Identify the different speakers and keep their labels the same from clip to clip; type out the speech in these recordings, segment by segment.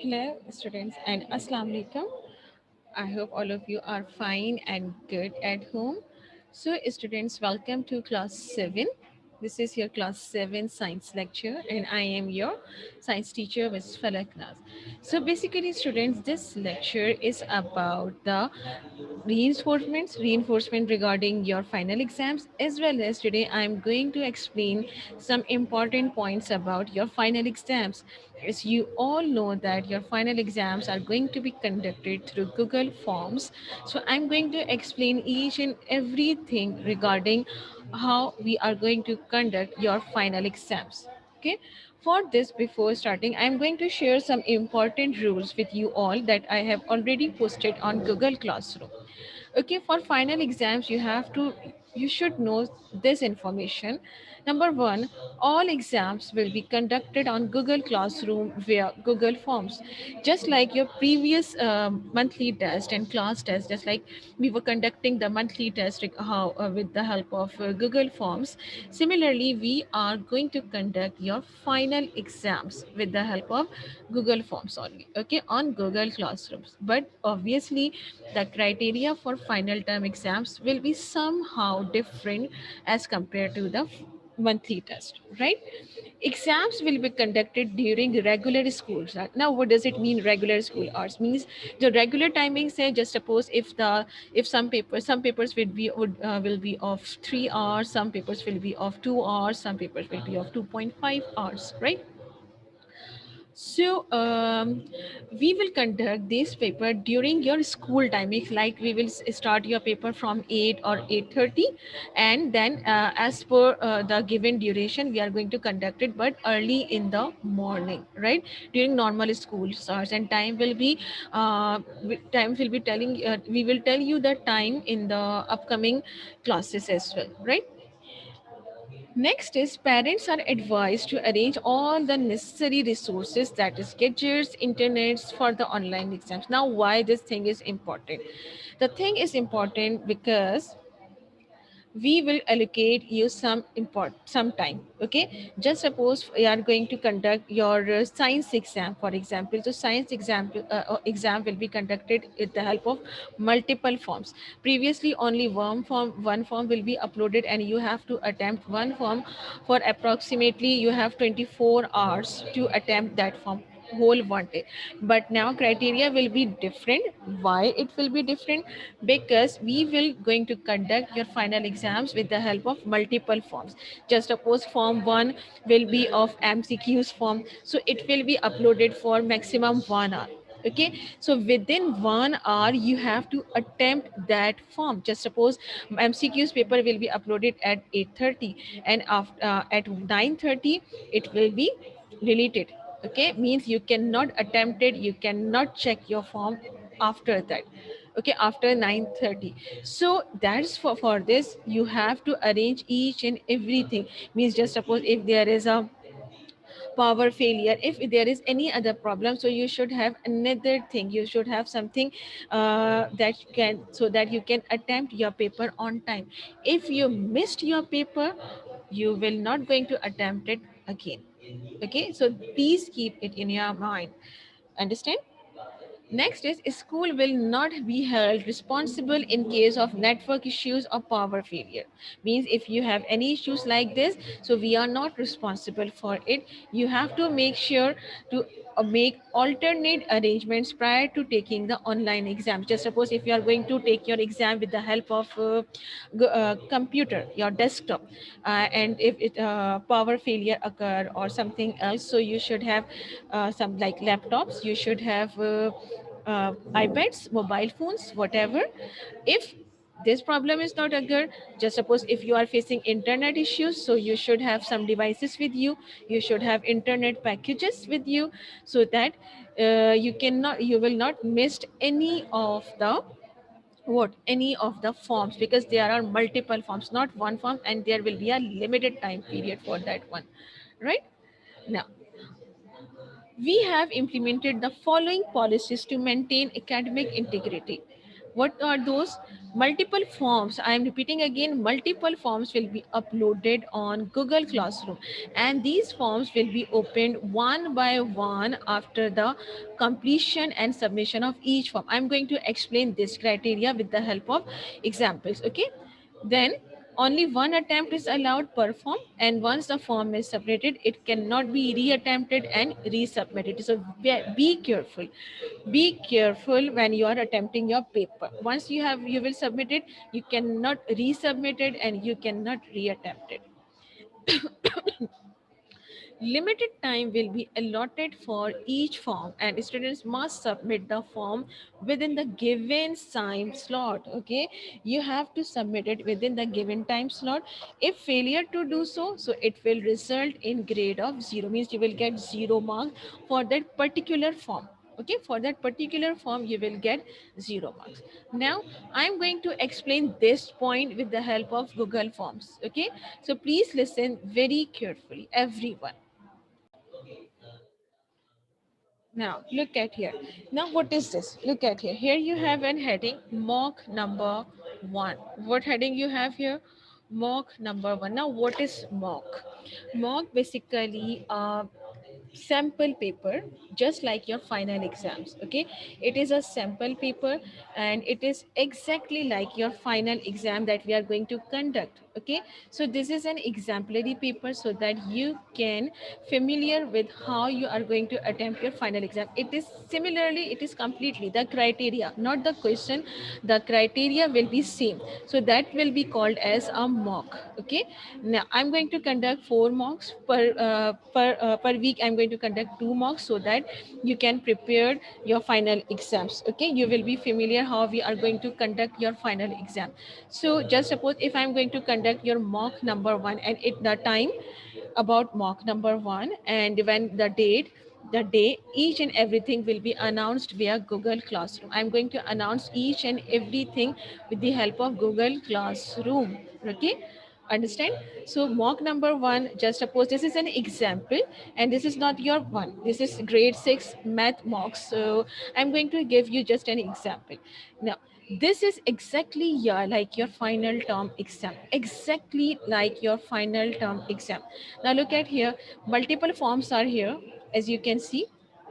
Speaker 1: Hello, students, and Assalamu alaikum. I hope all of you are fine and good at home. So, students, welcome to class 7. This is your class 7 science lecture, and I am your science teacher, Ms. Falak Naz. So, basically, students, this lecture is about the reinforcement regarding your final exams, as well as today I'm going to explain some important points about your final exams. As you all know that your final exams are going to be conducted through Google Forms, so I'm going to explain each and everything regarding how we are going to conduct your final exams. Okay, for this, before starting, I'm going to share some important rules with you all that I have already posted on Google Classroom. Okay, for final exams, you should know this information. Number one, all exams will be conducted on Google Classroom via Google Forms. Just like your previous monthly test and class test, just like we were conducting the monthly test with the help of Google Forms. Similarly, we are going to conduct your final exams with the help of Google Forms only, okay, on Google Classrooms. But obviously, the criteria for final term exams will be somehow different as compared to the monthly test, right? Exams will be conducted during regular school hours. Now, what does it mean? Regular school hours means the regular timing. Say, just suppose if some papers will be of 3 hours, some papers will be of 2 hours, some papers will be of 2.5 hours, right? So we will conduct this paper during your school timings. Like we will start your paper from 8 or 8:30, and then as per the given duration, we are going to conduct it, but early in the morning, right? During normal school hours, and time will be telling. We will tell you the time in the upcoming classes as well, right? Next is parents are advised to arrange all the necessary resources, that is gadgets, internets for the online exams. Now, why this thing is important? The thing is important because we will allocate you some time. Okay, just suppose we are going to conduct your science exam, for example. So science exam will be conducted with the help of multiple forms. Previously only one form will be uploaded, and you have to attempt one form for approximately, you have 24 hours to attempt that form whole one day. But now criteria will be different. Why it will be different? Because we will going to conduct your final exams with the help of multiple forms. Just suppose form 1 will be of MCQs form, so it will be uploaded for maximum 1 hour. Okay, so within 1 hour you have to attempt that form. Just suppose MCQs paper will be uploaded at 8:30, and after at 9:30 it will be deleted. Okay, means you cannot attempt it, you cannot check your form after that. Okay, after 9:30. So that's for this you have to arrange each and everything. Means just suppose if there is a power failure, if there is any other problem, so you should have another thing, you should have something that can, so that you can attempt your paper on time. If you missed your paper, you will not going to attempt it again. Okay, so please keep it in your mind. Understand? Next is school will not be held responsible in case of network issues or power failure. Means if you have any issues like this, so we are not responsible for it. You have to make sure to make alternate arrangements prior to taking the online exam. Just suppose if you are going to take your exam with the help of computer, your desktop, and if it power failure occur or something else, so you should have some like laptops, you should have iPads, mobile phones, whatever. If this problem is not occur, just suppose if you are facing internet issues, so you should have some devices with you, you should have internet packages with you, so that you will not miss any of the any of the forms, because there are multiple forms, not one form, and there will be a limited time period for that one, right? Now, we have implemented the following policies to maintain academic integrity. What are those? Multiple forms, I am repeating again, multiple forms will be uploaded on Google Classroom, and these forms will be opened one by one after the completion and submission of each form. I'm going to explain this criteria with the help of examples. Okay, then only one attempt is allowed per form, and once the form is submitted, it cannot be reattempted and resubmitted. So be careful. Be careful when you are attempting your paper. Once you will submit it, you cannot resubmit it and you cannot reattempt it. Limited time will be allotted for each form, and students must submit the form within the given time slot. Okay, you have to submit it within the given time slot. If failure to do so, so it will result in grade of 0, means you will get 0 marks for that particular form. Okay, for that particular form you will get 0 marks. Now I'm going to explain this point with the help of Google Forms. Okay, so please listen very carefully, everyone. Now, look at here. Now, what is this? Look at here. Here you have an heading, mock number one. What heading you have here? Mock number one. Now, what is mock? Mock basically sample paper, just like your final exams. Okay, it is a sample paper, and it is exactly like your final exam that we are going to conduct. Okay, so this is an exemplary paper so that you can familiar with how you are going to attempt your final exam. It is similarly, it is completely the criteria, not the question, the criteria will be same, so that will be called as a mock. Okay, now I'm going to conduct 4 mocks per week. I'm going to conduct 2 mocks so that you can prepare your final exams. Okay, you will be familiar how we are going to conduct your final exam. So just suppose if I'm going to conduct your mock number one, and it the time about mock number one, and when the date, the day, each and everything will be announced via Google Classroom. I'm going to announce each and everything with the help of Google Classroom. Okay, understand? So mock number one, just suppose this is an example, and this is not your one, this is grade 6 math mock. So I'm going to give you just an example. Now this is exactly, yeah, like your final term exam, exactly like your final term exam. Now look at here, multiple forms are here, as you can see,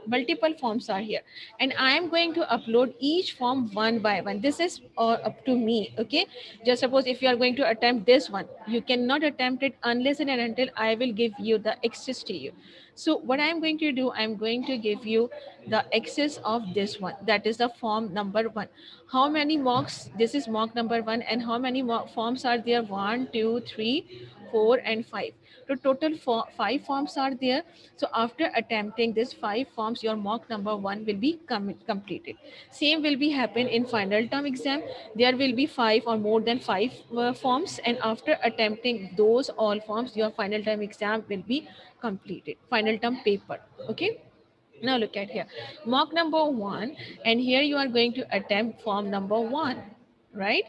Speaker 1: multiple forms are here, and I am going to upload each form one by one. This is up to me. Okay, just suppose if you are going to attempt this one, you cannot attempt it unless and until I will give you the access to you. So what I am going to do, I am going to give you the access of this one, that is the form number one. How many mocks? This is mock number one, and how many forms are there? One, two, three, 4 and 5. So total 5 forms are there. So after attempting this 5 forms, your mock number one will be completed. Same will be happen in final term exam. There will be 5 or more than 5 forms, and after attempting those all forms, your final term exam will be completed. Final term paper. Okay. Now look at here, mock number one, and here you are going to attempt form number one, right?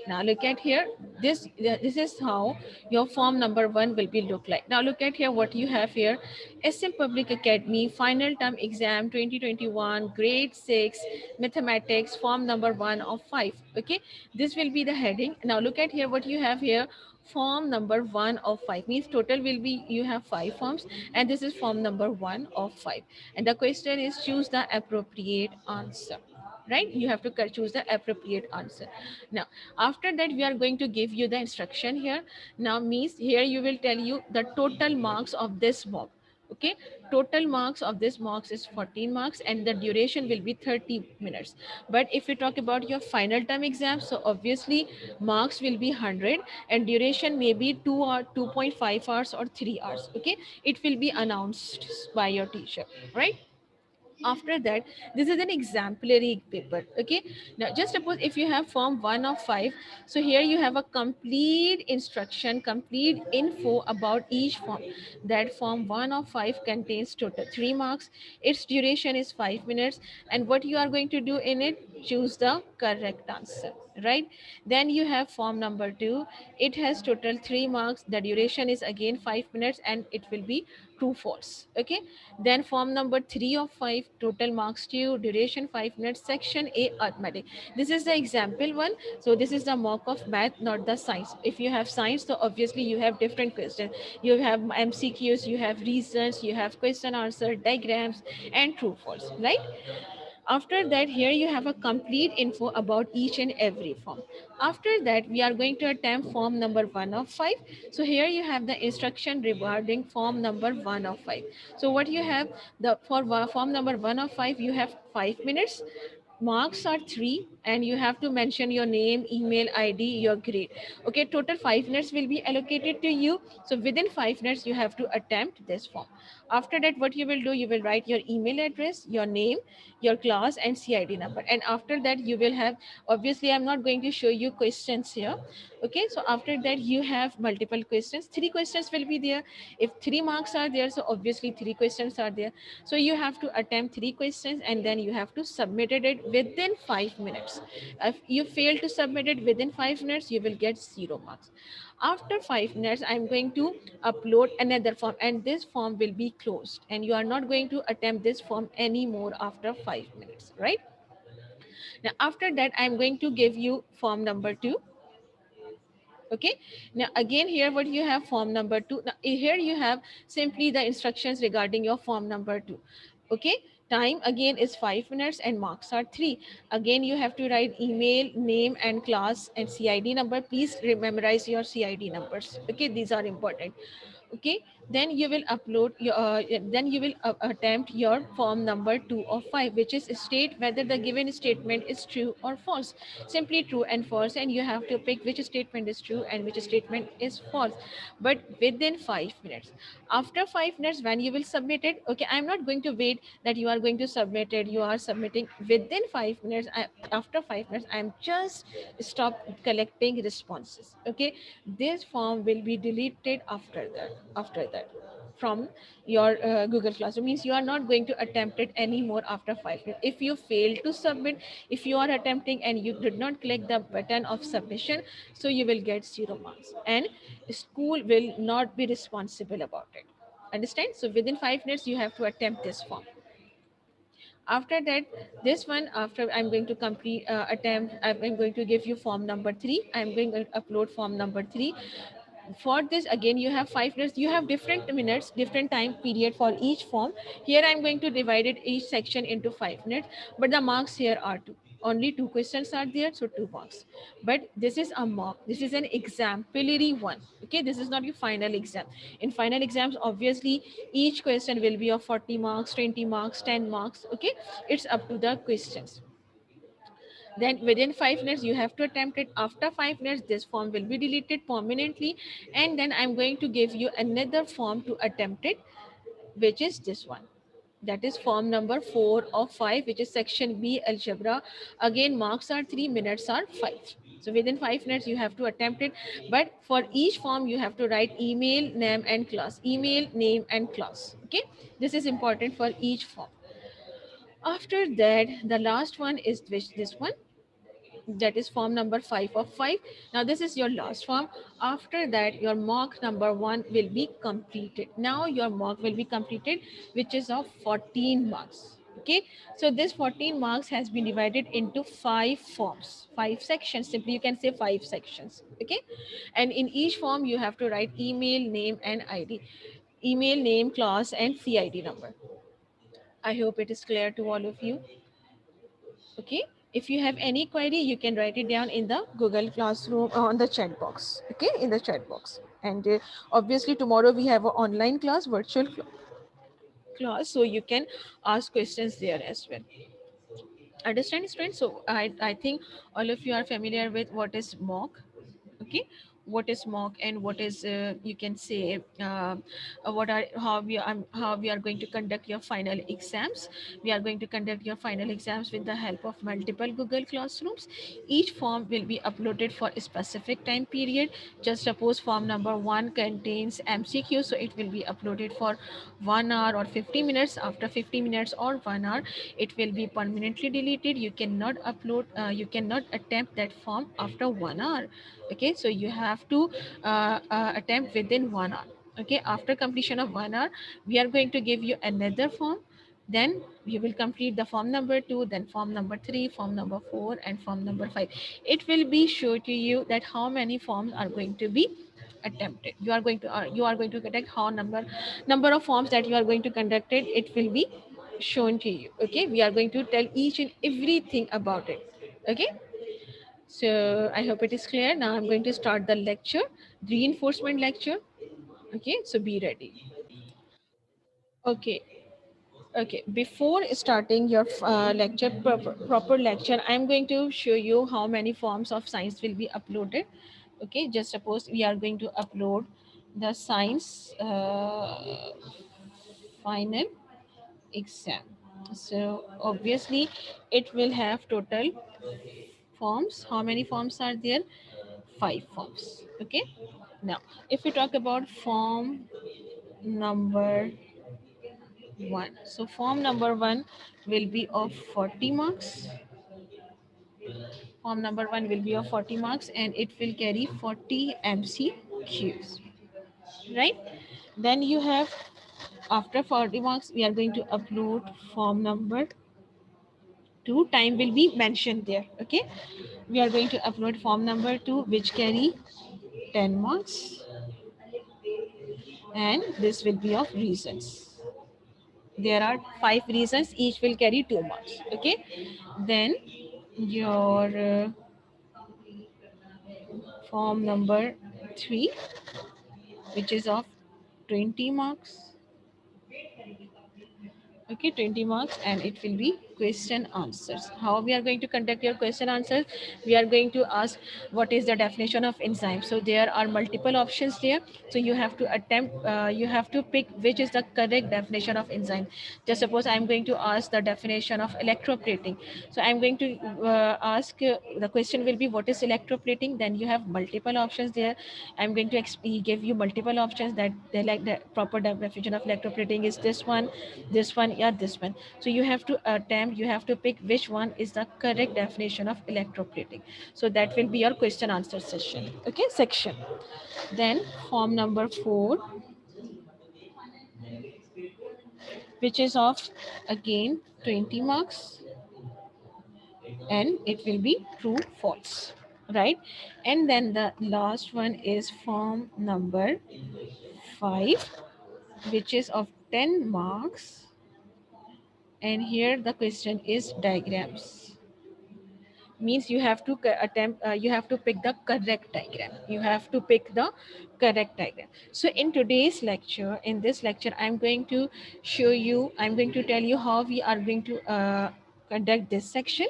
Speaker 1: Now look at here, this is how your form number one will be look like. Now look at here what you have here, SM Public Academy final term exam 2021 grade 6 mathematics form number one of 5. Okay, this will be the heading. Now look at here what you have here, form number one of 5, means total will be you have 5 forms, and this is form number one of 5, and the question is choose the appropriate answer, right? You have to choose the appropriate answer. Now after that we are going to give you the instruction here. Now means here you will tell you the total marks of this mock. Okay, total marks of this mocks is 14 marks, and the duration will be 30 minutes. But if we talk about your final term exam, so obviously marks will be 100, and duration may be 2 or 2.5 hours or 3 hours. Okay, it will be announced by your teacher, right? After that, this is an exemplary paper. Okay, now just suppose if you have form 1 of 5, so here you have a complete instruction, complete info about each form. That form 1 of 5 contains total 3 marks, its duration is 5 minutes, and what you are going to do in it, choose the correct answer, right? Then you have form number 2. It has total 3 marks. The duration is again 5 minutes and it will be true false. Okay. Then form number 3 of 5, total marks to you, duration 5 minutes, section A arithmetic. This is the example one. So this is the mock of math, not the science. If you have science, so obviously you have different questions. You have MCQs, you have reasons, you have question answer, diagrams, and true false, right? After that, here you have a complete info about each and every form. After that, we are going to attempt form number 1 of 5. So here you have the instruction regarding form number 1 of 5. So what you have, the for form number 1 of 5, you have 5 minutes. Marks are 3 and you have to mention your name, email ID, your grade. Okay, total 5 minutes will be allocated to you. So within 5 minutes you have to attempt this form. After that, what you will do, you will write your email address, your name, your class, and CID number. And after that, you will have, obviously I'm not going to show you questions here. Okay, so after that you have multiple questions. 3 questions will be there. If 3 marks are there, so obviously 3 questions are there. So you have to attempt 3 questions and then you have to submit it within 5 minutes. If you fail to submit it within 5 minutes, you will get 0 marks. After 5 minutes, I'm going to upload another form and this form will be closed and you are not going to attempt this form anymore after 5 minutes, right? Now after that, I'm going to give you form number 2. Okay. Now again, here what you have, form number 2. Now here you have simply the instructions regarding your form number 2. Okay. Time again is 5 minutes and marks are 3. Again, you have to write email, name, and class, and CID number. Please memorize your CID numbers. Okay, these are important. Okay, then you will upload your then you will attempt your form number 2 of 5, which is state whether the given statement is true or false. Simply true and false, and you have to pick which statement is true and which statement is false, but within 5 minutes. After 5 minutes, when you will submit it, okay, I'm not going to wait that you are going to submit it. You are submitting within 5 minutes. After 5 minutes, I'm just stop collecting responses. Okay, this form will be deleted after that from your Google Classroom. Means you are not going to attempt it anymore after 5 minutes. If you fail to submit, if you are attempting and you did not click the button of submission, so you will get 0 marks and school will not be responsible about it. Understand? So within 5 minutes you have to attempt this form. After that, this one, after I'm going to complete attempt, I'm going to give you form number 3. I'm going to upload form number 3. For this, again, you have 5 minutes. You have different minutes, different time period for each form. Here I'm going to divide it each section into 5 minutes, but the marks here are 2. Only 2 questions are there, so 2 marks. But this is a mock, this is an exemplary one. Okay, this is not your final exam. In final exams, obviously each question will be of 40 marks, 20 marks, 10 marks. Okay, it's up to the questions. Then within 5 minutes you have to attempt it. After 5 minutes, this form will be deleted permanently, and then I'm going to give you another form to attempt it, which is this one. That is form number 4 of 5, which is section B algebra. Again, marks are 3, minutes are 5. So within 5 minutes you have to attempt it, but for each form you have to write email, name, and class. Email, name, and class. Okay, this is important for each form. After that, the last one is this one, that is form number 5 of 5. Now this is your last form. After that, your mock number 1 will be completed. Now your mock will be completed, which is of 14 marks. Okay, so this 14 marks has been divided into 5 forms, 5 sections. Simply you can say 5 sections. Okay, and in each form you have to write email, name, and ID. Email, name, class, and CID number. I hope it is clear to all of you. Okay, if you have any query, you can write it down in the Google Classroom on the chat box. Okay, in the chat box. And obviously tomorrow we have an online class, class, so you can ask questions there as well. Understand, students? So I think all of you are familiar with what is mock. Okay, what is mock and what is you can say what are how we are going to conduct your final exams. We are going to conduct your final exams with the help of multiple Google Classrooms. Each form will be uploaded for a specific time period. Just suppose form number 1 contains MCQ, so it will be uploaded for 1 hour or 50 minutes. After 50 minutes or 1 hour, it will be permanently deleted. You cannot upload, you cannot attempt that form after 1 hour. Okay, so you have to attempt within 1 hour. Okay, after completion of 1 hour, we are going to give you another form. Then you will complete the form number 2, then form number 3, form number 4, and form number 5. It will be show to you that how many forms are going to be attempted. You are going to conduct how number of forms that you are going to conduct it. It will be shown to you. Okay, we are going to tell each and everything about it. Okay, so I hope it is clear. Now I'm going to start the lecture, the reinforcement lecture. Okay, so be ready. Okay, okay. Before starting your proper lecture, I'm going to show you how many forms of science will be uploaded. Okay, just suppose we are going to upload the science final exam. So obviously, it will have total forms. How many forms are there? 5 forms. Okay, now if we talk about form number 1, so form number 1 will be of 40 marks. Form number 1 will be of 40 marks and it will carry 40 MCQs, right? Then you have, after 40 marks, we are going to upload form number 2. Time will be mentioned there. Okay, we are going to upload form number 2, which carry 10 marks, and this will be of reasons. There are 5 reasons, each will carry 2 marks. Okay, then your form number 3, which is of 20 marks. Okay, 20 marks, and it will be question answers. How we are going to conduct your question answers? We are going to ask what is the definition of enzyme. So there are multiple options there, so you have to attempt, you have to pick which is the correct definition of enzyme. Just suppose I'm going to ask the definition of electroplating. So I'm going to ask, the question will be what is electroplating. Then you have multiple options there. I'm going to give you multiple options that they like the proper definition of electroplating is this one, yeah, this one. So you have to attempt, you have to pick which one is the correct definition of electroplating. So that will be your question answer session. Okay, section. Then form number 4, which is of again 20 marks, and it will be true false, right? And then the last one is form number 5, which is of 10 marks, and here the question is diagrams. Means you have to attempt, you have to pick the correct diagram. You have to pick the correct diagram. So in today's lecture, in this lecture, I'm going to show you, I'm going to tell you how we are going to conduct this section,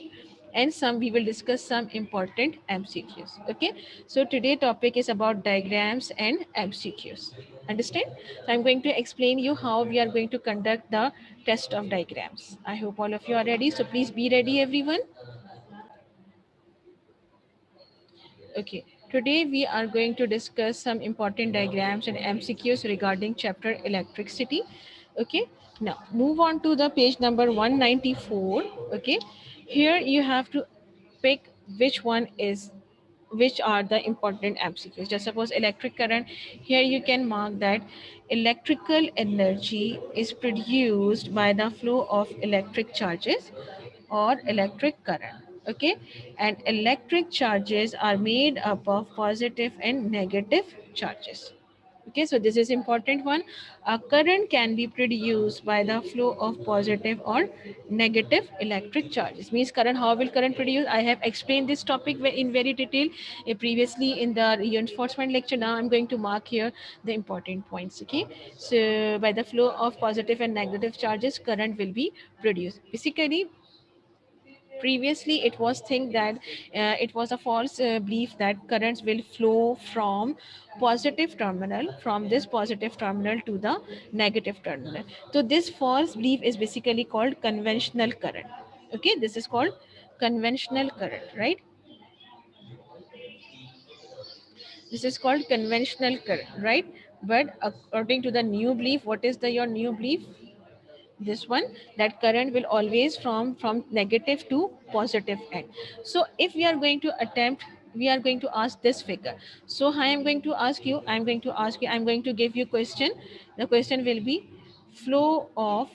Speaker 1: and some we will discuss some important MCQs. Okay, so today topic is about diagrams and MCQs. Understand? So I'm going to explain you how we are going to conduct the test of diagrams. I hope all of you are ready, so please be ready, everyone. Okay, today we are going to discuss some important diagrams and MCQs regarding chapter electricity. Okay, now move on to the page number 194. Okay, here you have to pick which one is, which are the important MCQs. Just suppose electric current, here you can mark that electrical energy is produced by the flow of electric charges or electric current. Okay, and electric charges are made up of positive and negative charges. Okay, so this is important one. A current can be produced by the flow of positive or negative electric charges. Means current, how will current produce? I have explained this topic in very detail previously in the reinforcement lecture. Now I'm going to mark here the important points. Okay, so by the flow of positive and negative charges, current will be produced. Basically, previously it was think that it was a false belief that currents will flow from positive terminal, from this positive terminal to the negative terminal. So this false belief is basically called conventional current. Okay, this is called conventional current, right? This is called conventional current, right? But according to the new belief, what is the your new belief? This one, that current will always from negative to positive end. So if we are going to attempt, we are going to ask this figure. So I am going to ask you, I'm going to give you question. The question will be flow of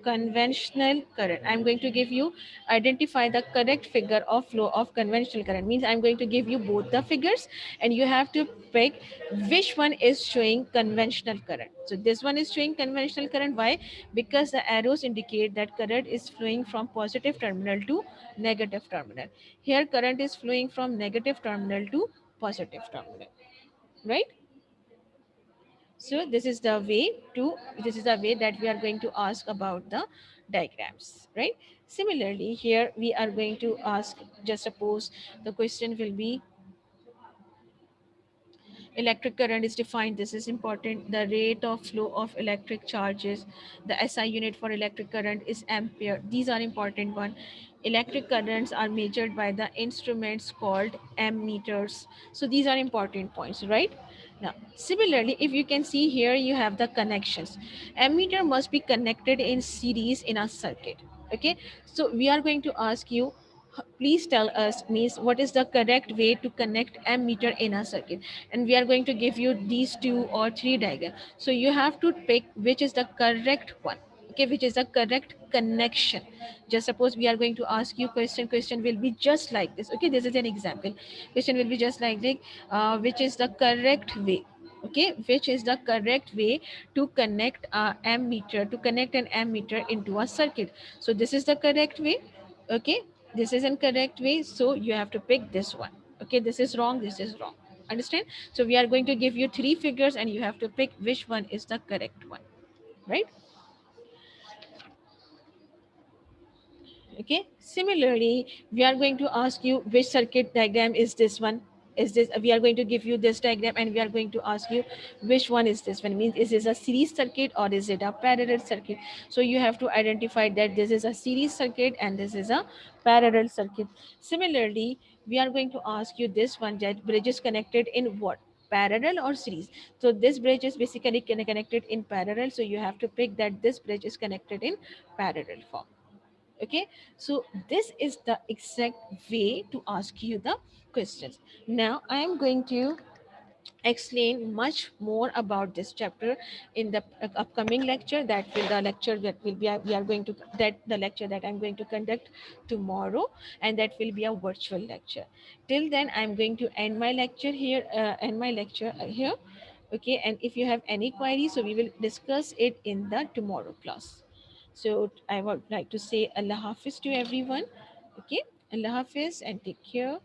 Speaker 1: conventional current. I'm going to give you, identify the correct figure of flow of conventional current. Means I'm going to give you both the figures, and you have to pick which one is showing conventional current. So this one is showing conventional current. Why? Because the arrows indicate that current is flowing from positive terminal to negative terminal. Here current is flowing from negative terminal to positive terminal, right? So this is the way that we are going to ask about the diagrams, right? Similarly, here we are going to ask, just suppose the question will be, electric current is defined, this is important, the rate of flow of electric charges, the SI unit for electric current is ampere. These are important one. Electric currents are measured by the instruments called ammeters. So these are important points, right? Now similarly, if you can see here, you have the connections. Ammeter must be connected in series in a circuit. Okay, so we are going to ask you, please tell us, means what is the correct way to connect ammeter in a circuit. And we are going to give you these two or three diagrams, so you have to pick which is the correct one. Okay, which is the correct connection. Just suppose we are going to ask you question will be just like this. Okay, this is an example. Question will be just like this, which is the correct way, okay, which is the correct way to connect a ammeter, to connect an ammeter into a circuit. So this is the correct way. Okay, this is incorrect way, so you have to pick this one. Okay, this is wrong, this is wrong. Understand? So we are going to give you three figures, and you have to pick which one is the correct one, right? Okay, similarly, we are going to ask you which circuit diagram is this one. Is this, we are going to give you this diagram, and we are going to ask you which one is this one. Means is this a series circuit or is it a parallel circuit? So you have to identify that this is a series circuit and this is a parallel circuit. Similarly, we are going to ask you this one, that bridge is connected in what, parallel or series? So this bridge is basically connected in parallel, so you have to pick that this bridge is connected in parallel form. Okay, so this is the exact way to ask you the questions. Now I am going to explain much more about this chapter in the upcoming lecture. That will the lecture that will be, we are going to, that the lecture that I'm going to conduct tomorrow, and that will be a virtual lecture. Till then I'm going to end my lecture here, here. Okay, and if you have any queries, so we will discuss it in the tomorrow class. So I would like to say Allah Hafiz to everyone. Okay, Allah Hafiz and take care.